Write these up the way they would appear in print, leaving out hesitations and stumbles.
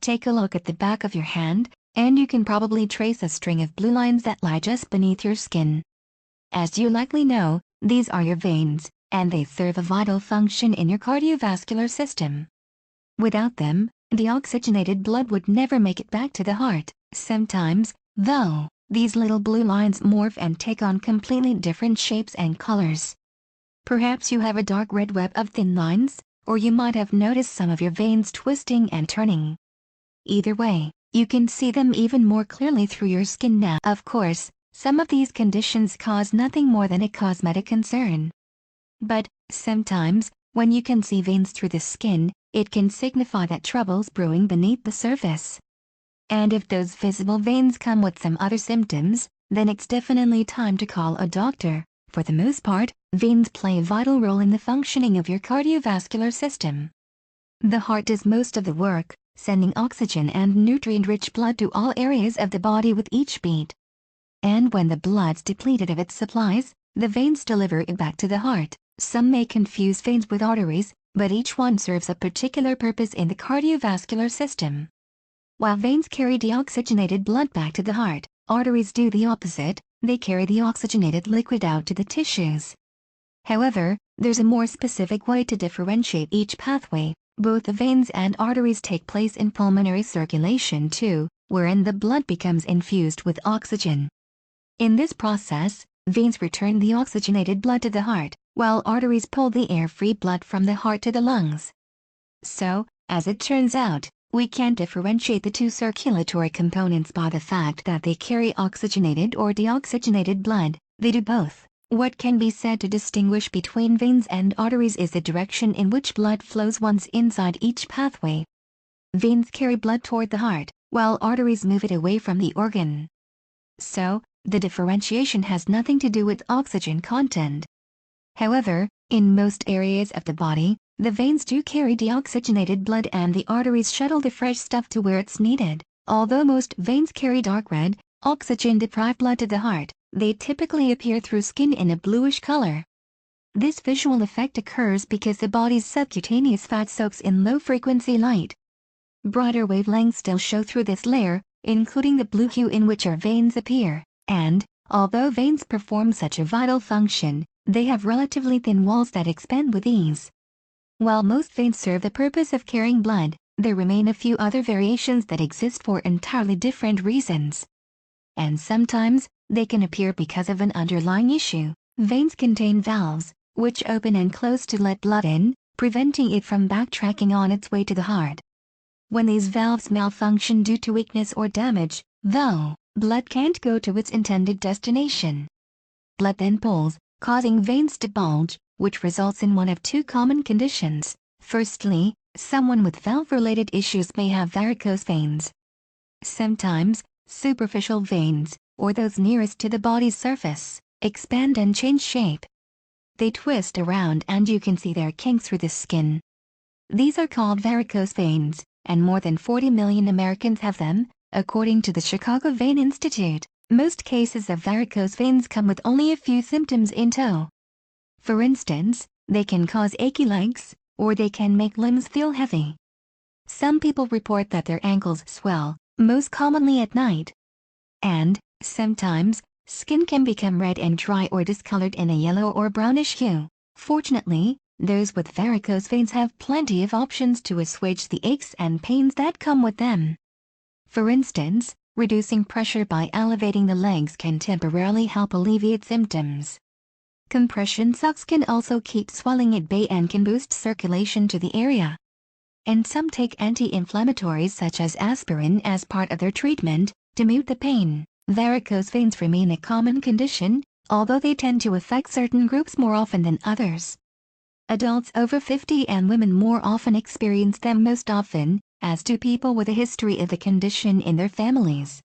Take a look at the back of your hand, and you can probably trace a string of blue lines that lie just beneath your skin. As you likely know, these are your veins, and they serve a vital function in your cardiovascular system. Without them, deoxygenated blood would never make it back to the heart. Sometimes, though, these little blue lines morph and take on completely different shapes and colors. Perhaps you have a dark red web of thin lines, or you might have noticed some of your veins twisting and turning. Either way, you can see them even more clearly through your skin now. Of course, some of these conditions cause nothing more than a cosmetic concern. But, sometimes, when you can see veins through the skin, it can signify that trouble's brewing beneath the surface. And if those visible veins come with some other symptoms, then it's definitely time to call a doctor. For the most part, veins play a vital role in the functioning of your cardiovascular system. The heart does most of the work, sending oxygen and nutrient-rich blood to all areas of the body with each beat. And when the blood's depleted of its supplies, the veins deliver it back to the heart. Some may confuse veins with arteries, but each one serves a particular purpose in the cardiovascular system. While veins carry deoxygenated blood back to the heart, arteries do the opposite. They carry the oxygenated liquid out to the tissues. However, there's a more specific way to differentiate each pathway. Both the veins and arteries take place in pulmonary circulation too, wherein the blood becomes infused with oxygen. In this process, veins return the oxygenated blood to the heart, while arteries pull the air-free blood from the heart to the lungs. So, as it turns out, we can differentiate the two circulatory components by the fact that they carry oxygenated or deoxygenated blood. They do both. What can be said to distinguish between veins and arteries is the direction in which blood flows once inside each pathway. Veins carry blood toward the heart, while arteries move it away from the organ. So, the differentiation has nothing to do with oxygen content. However, in most areas of the body, the veins do carry deoxygenated blood and the arteries shuttle the fresh stuff to where it's needed. Although most veins carry dark red, oxygen-deprived blood to the heart, they typically appear through skin in a bluish color. This visual effect occurs because the body's subcutaneous fat soaks in low-frequency light. Brighter wavelengths still show through this layer, including the blue hue in which our veins appear. And, although veins perform such a vital function, they have relatively thin walls that expand with ease. While most veins serve the purpose of carrying blood, there remain a few other variations that exist for entirely different reasons. And sometimes, they can appear because of an underlying issue. Veins contain valves, which open and close to let blood in, preventing it from backtracking on its way to the heart. When these valves malfunction due to weakness or damage, though, blood can't go to its intended destination. Blood then pools, causing veins to bulge, which results in one of two common conditions. Firstly, someone with valve-related issues may have varicose veins. Sometimes, superficial veins, or those nearest to the body's surface, expand and change shape. They twist around and you can see their kinks through the skin. These are called varicose veins, and more than 40 million Americans have them, according to the Chicago Vein Institute. Most cases of varicose veins come with only a few symptoms in tow. For instance, they can cause achy legs, or they can make limbs feel heavy. Some people report that their ankles swell, most commonly at night. And, sometimes, skin can become red and dry or discolored in a yellow or brownish hue. Fortunately, those with varicose veins have plenty of options to assuage the aches and pains that come with them. For instance, reducing pressure by elevating the legs can temporarily help alleviate symptoms. Compression socks can also keep swelling at bay and can boost circulation to the area. And some take anti-inflammatories such as aspirin as part of their treatment, to mute the pain. Varicose veins remain a common condition, although they tend to affect certain groups more often than others. Adults over 50 and women more often experience them most often, as do people with a history of the condition in their families.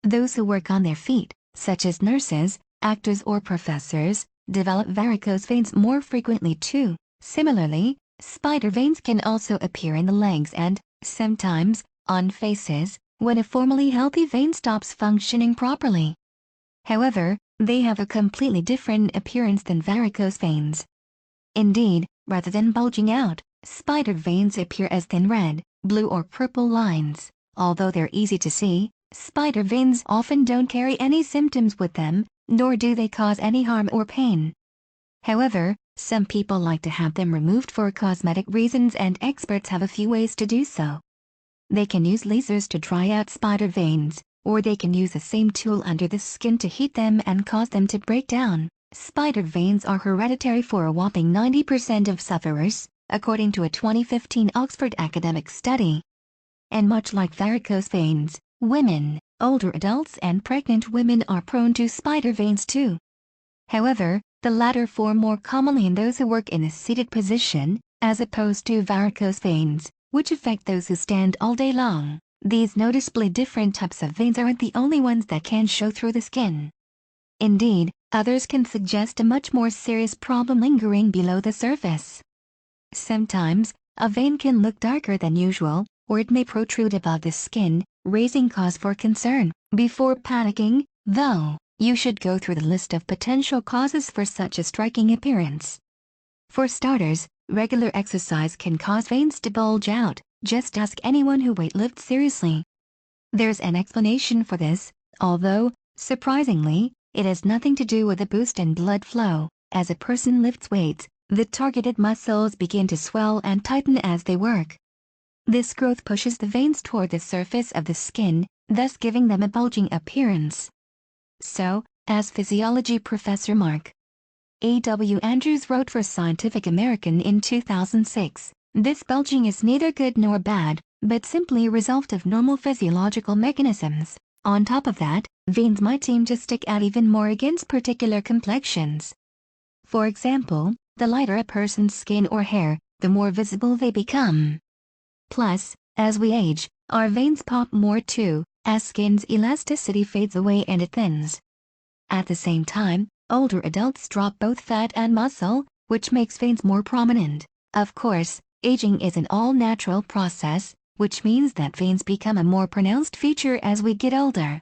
Those who work on their feet, such as nurses, actors or professors, develop varicose veins more frequently too. Similarly, spider veins can also appear in the legs and, sometimes, on faces, when a formerly healthy vein stops functioning properly. However, they have a completely different appearance than varicose veins. Indeed, rather than bulging out, Spider veins appear as thin red, blue or purple lines. Although they're easy to see, spider veins often don't carry any symptoms with them, nor do they cause any harm or pain. However, some people like to have them removed for cosmetic reasons, and experts have a few ways to do so. They can use lasers to dry out spider veins, or they can use the same tool under the skin to heat them and cause them to break down. Spider veins are hereditary for a whopping 90% of sufferers, according to a 2015 Oxford academic study. And much like varicose veins, women, older adults and pregnant women are prone to spider veins too. However, the latter form more commonly in those who work in a seated position, as opposed to varicose veins, which affect those who stand all day long. These noticeably different types of veins aren't the only ones that can show through the skin. Indeed, others can suggest a much more serious problem lingering below the surface. Sometimes, a vein can look darker than usual, or it may protrude above the skin, raising cause for concern. Before panicking, though, you should go through the list of potential causes for such a striking appearance. For starters, regular exercise can cause veins to bulge out. Just ask anyone who weightlifts seriously. There's an explanation for this, although, surprisingly, it has nothing to do with a boost in blood flow. As a person lifts weights, the targeted muscles begin to swell and tighten as they work. This growth pushes the veins toward the surface of the skin, thus giving them a bulging appearance. So, as physiology professor Mark A.W. Andrews wrote for Scientific American in 2006, this bulging is neither good nor bad, but simply a result of normal physiological mechanisms. On top of that, veins might seem to stick out even more against particular complexions. For example, the lighter a person's skin or hair, the more visible they become. Plus, as we age, our veins pop more too, as skin's elasticity fades away and it thins. At the same time, older adults drop both fat and muscle, which makes veins more prominent. Of course, aging is an all-natural process, which means that veins become a more pronounced feature as we get older.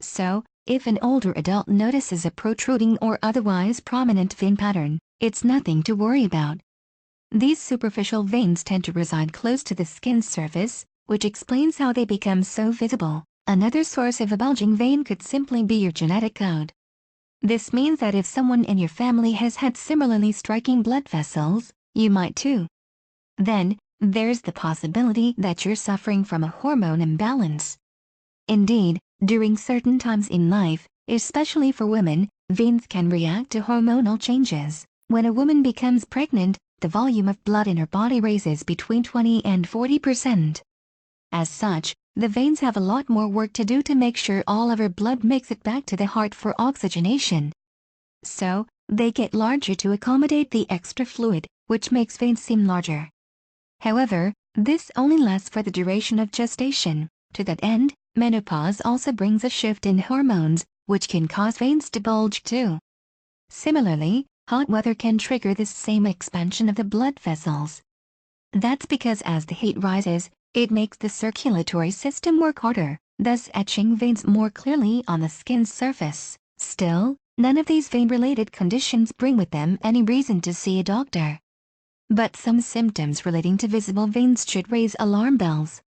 So, if an older adult notices a protruding or otherwise prominent vein pattern, it's nothing to worry about. These superficial veins tend to reside close to the skin's surface, which explains how they become so visible. Another source of a bulging vein could simply be your genetic code. This means that if someone in your family has had similarly striking blood vessels, you might too. Then, there's the possibility that you're suffering from a hormone imbalance. Indeed, during certain times in life, especially for women, veins can react to hormonal changes. When a woman becomes pregnant, the volume of blood in her body raises between 20 and 40%. As such, the veins have a lot more work to do to make sure all of her blood makes it back to the heart for oxygenation. So, they get larger to accommodate the extra fluid, which makes veins seem larger. However, this only lasts for the duration of gestation. To that end, menopause also brings a shift in hormones, which can cause veins to bulge too. Similarly, hot weather can trigger this same expansion of the blood vessels. That's because as the heat rises, it makes the circulatory system work harder, thus etching veins more clearly on the skin's surface. Still, none of these vein-related conditions bring with them any reason to see a doctor. But some symptoms relating to visible veins should raise alarm bells.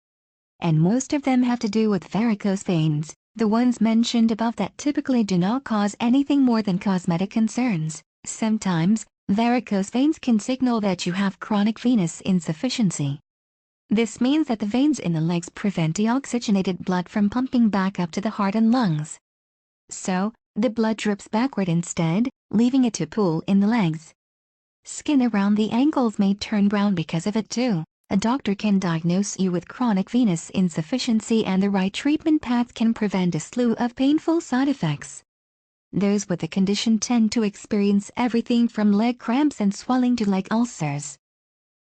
And most of them have to do with varicose veins, the ones mentioned above that typically do not cause anything more than cosmetic concerns. Sometimes, varicose veins can signal that you have chronic venous insufficiency. This means that the veins in the legs prevent deoxygenated blood from pumping back up to the heart and lungs. So, the blood drips backward instead, leaving it to pool in the legs. Skin around the ankles may turn brown because of it too. A doctor can diagnose you with chronic venous insufficiency, and the right treatment path can prevent a slew of painful side effects. Those with the condition tend to experience everything from leg cramps and swelling to leg ulcers.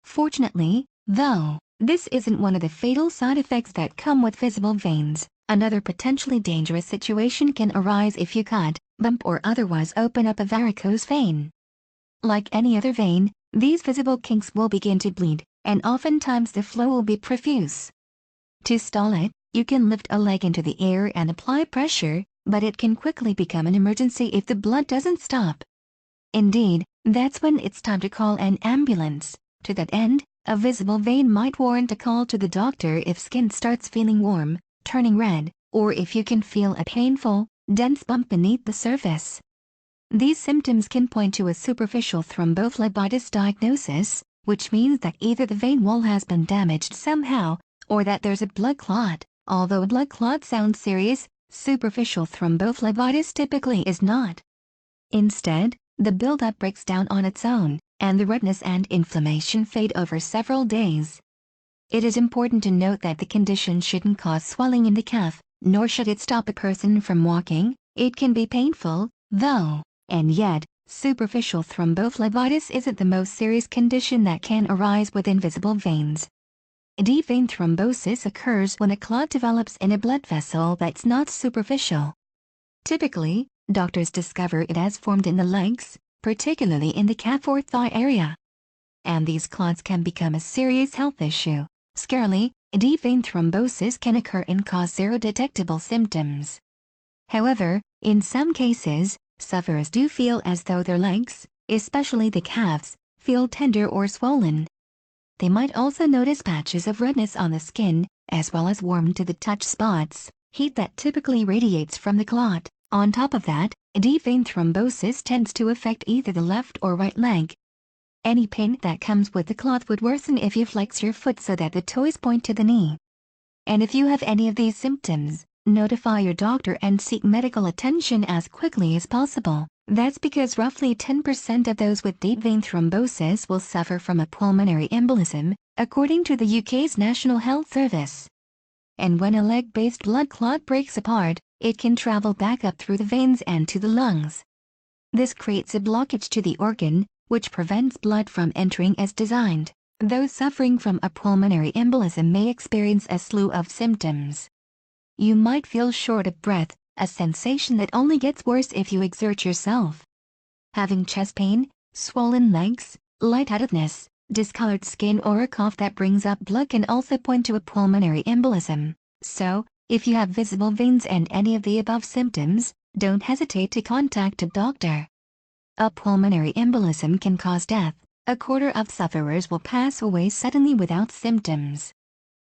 Fortunately, though, this isn't one of the fatal side effects that come with visible veins. Another potentially dangerous situation can arise if you cut, bump or otherwise open up a varicose vein. Like any other vein, these visible kinks will begin to bleed, and oftentimes the flow will be profuse. To stall it, you can lift a leg into the air and apply pressure, but it can quickly become an emergency if the blood doesn't stop. Indeed, that's when it's time to call an ambulance. To that end, A visible vein might warrant a call to the doctor if skin starts feeling warm, turning red, or if you can feel a painful, dense bump beneath the surface. These symptoms can point to a superficial thrombophlebitis diagnosis, which means that either the vein wall has been damaged somehow, or that there's a blood clot. Although a blood clot sounds serious, superficial thrombophlebitis typically is not. Instead, the buildup breaks down on its own, and the redness and inflammation fade over several days. It is important to note that the condition shouldn't cause swelling in the calf, nor should it stop a person from walking. It can be painful, though, and yet, superficial thrombophlebitis isn't the most serious condition that can arise with invisible veins. Deep vein thrombosis occurs when a clot develops in a blood vessel that's not superficial. Typically, doctors discover it has formed in the legs, particularly in the calf or thigh area. And these clots can become a serious health issue. Scarily, deep vein thrombosis can occur and cause zero detectable symptoms. However, in some cases, sufferers do feel as though their legs, especially the calves, feel tender or swollen. They might also notice patches of redness on the skin, as well as warm to the touch spots, heat that typically radiates from the clot. On top of that, deep vein thrombosis tends to affect either the left or right leg. Any pain that comes with the clot would worsen if you flex your foot so that the toes point to the knee. And if you have any of these symptoms, notify your doctor and seek medical attention as quickly as possible. That's because roughly 10% of those with deep vein thrombosis will suffer from a pulmonary embolism, according to the UK's National Health Service. And when a leg-based blood clot breaks apart, it can travel back up through the veins and to the lungs. This creates a blockage to the organ, which prevents blood from entering as designed. Those suffering from a pulmonary embolism may experience a slew of symptoms. You might feel short of breath, a sensation that only gets worse if you exert yourself. Having chest pain, swollen legs, lightheadedness, discolored skin or a cough that brings up blood can also point to a pulmonary embolism. So, if you have visible veins and any of the above symptoms, don't hesitate to contact a doctor. A pulmonary embolism can cause death. A quarter of sufferers will pass away suddenly without symptoms.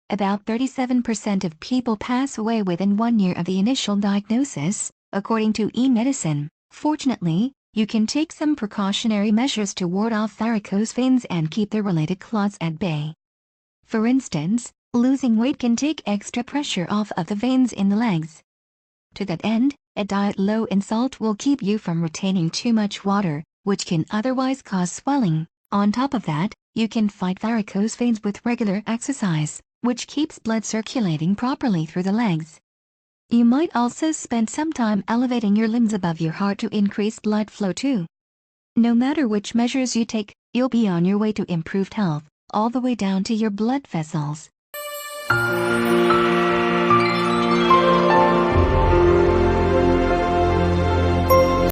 About 37% of people pass away within 1 year of the initial diagnosis, according to eMedicine. Fortunately, you can take some precautionary measures to ward off varicose veins and keep the related clots at bay. For instance, losing weight can take extra pressure off of the veins in the legs. To that end, a diet low in salt will keep you from retaining too much water, which can otherwise cause swelling. On top of that, you can fight varicose veins with regular exercise, which keeps blood circulating properly through the legs. You might also spend some time elevating your limbs above your heart to increase blood flow too. No matter which measures you take, you'll be on your way to improved health, all the way down to your blood vessels.